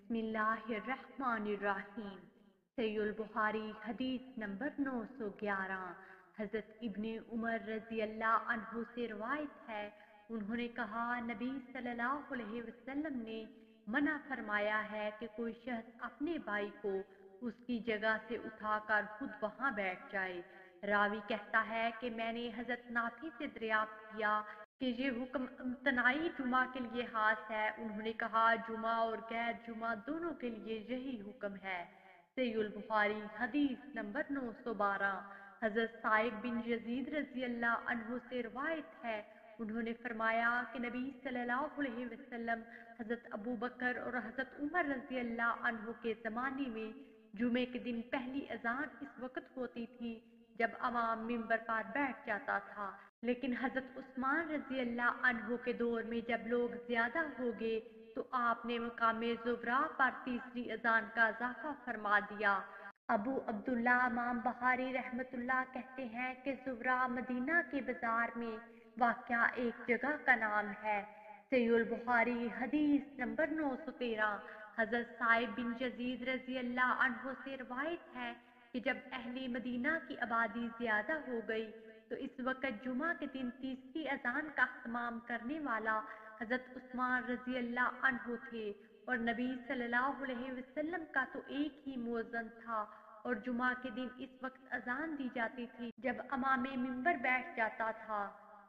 بسم اللہ الرحمن الرحیم۔ صحیح البخاری حدیث نمبر 911۔ حضرت ابن عمر رضی اللہ عنہ سے روایت ہے، انہوں نے کہا نبی صلی اللہ علیہ وسلم نے منع فرمایا ہے کہ کوئی شخص اپنے بھائی کو اس کی جگہ سے اٹھا کر خود وہاں بیٹھ جائے۔ راوی کہتا ہے کہ میں نے حضرت نافع سے دریافت کیا کہ یہ حکم امتناعی جمعہ کے لیے خاص ہے؟ انہوں نے کہا جمعہ اور غیر جمعہ دونوں کے لیے یہی حکم ہے۔ صحیح البخاری حدیث نمبر 912۔ حضرت سعید بن یزید رضی اللہ عنہ سے روایت ہے، انہوں نے فرمایا کہ نبی صلی اللہ علیہ وسلم حضرت ابو بکر اور حضرت عمر رضی اللہ عنہ کے زمانے میں جمعے کے دن پہلی اذان اس وقت ہوتی تھی جب عوام ممبر پر بیٹھ جاتا تھا، لیکن حضرت عثمان رضی اللہ عنہ کے دور میں جب لوگ زیادہ ہو گئے تو آپ نے مقام زبرہ پر تیسری اذان کا اضافہ فرما دیا۔ ابو عبداللہ امام بخاری رحمۃ اللہ کہتے ہیں کہ زبرہ مدینہ کے بازار میں واقع ایک جگہ کا نام ہے۔ صحیح البخاری حدیث نمبر 913۔ حضرت سعید بن یزید رضی اللہ عنہ سے روایت ہے کہ جب اہل مدینہ کی آبادی زیادہ ہو گئی تو اس وقت جمعہ کے دن تیسری اذان کا اہتمام کرنے والا حضرت عثمان رضی اللہ عنہ تھے، اور نبی صلی اللہ علیہ وسلم کا تو ایک ہی مؤذن تھا، اور جمعہ کے دن اس وقت اذان دی جاتی تھی جب امام منبر بیٹھ جاتا تھا۔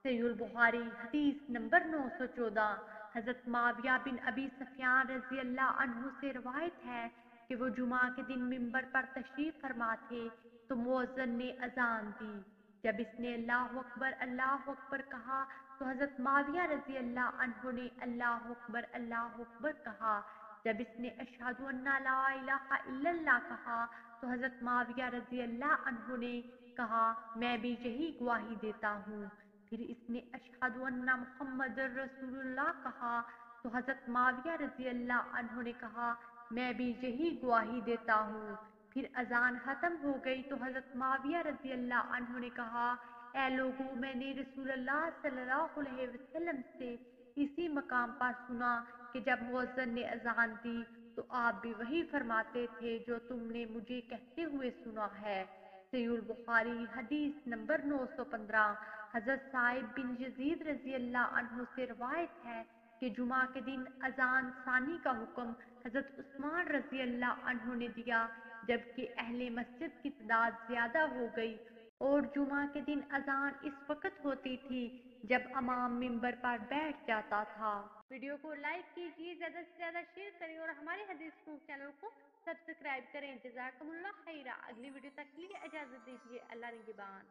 صحیح البخاری حدیث نمبر 914۔ حضرت معاویہ بن ابی سفیان رضی اللہ عنہ سے روایت ہے کہ وہ جمعہ کے دن منبر پر تشریف فرما تھے تو مؤذن نے اذان دی۔ جب اس نے اللہ اکبر کہا تو حضرت معاویہ رضی اللہ عنہ نے اللہ اکبر کہا۔ جب اس نے اشہد ان لا الہ الا اللہ کہا تو حضرت معاویہ رضی اللہ عنہ نے کہا میں بھی یہی گواہی دیتا ہوں۔ پھر اس نے اشہد ان محمد رسول اللہ کہا تو حضرت معاویہ رضی اللہ عنہ نے کہا میں بھی یہی گواہی دیتا ہوں۔ پھر اذان ختم ہو گئی تو حضرت معاویہ رضی اللہ عنہ نے کہا اے لوگوں، میں نے رسول اللہ صلی اللہ علیہ وسلم سے اسی مقام پر سنا کہ جب مؤذن نے اذان دی تو آپ بھی وہی فرماتے تھے جو تم نے مجھے کہتے ہوئے سنا ہے۔ صحیح البخاری حدیث نمبر 915۔ حضرت سعید بن یزید رضی اللہ عنہ سے روایت ہے کہ جمعہ کے دن اذان ثانی کا حکم حضرت عثمان رضی اللہ عنہ نے دیا جبکہ اہل مسجد کی تعداد زیادہ ہو گئی، اور جمعہ کے دن اذان اس وقت ہوتی تھی جب امام منبر پر بیٹھ جاتا تھا۔ ویڈیو کو لائک کیجیے، زیادہ سے زیادہ شیئر کریں اور ہمارے حدیث پروف چینل کو سبسکرائب کریں۔ جزاکم اللہ خیرہ۔ اگلی ویڈیو تک کے لیے اجازت دیجیے۔ اللہ نگہبان۔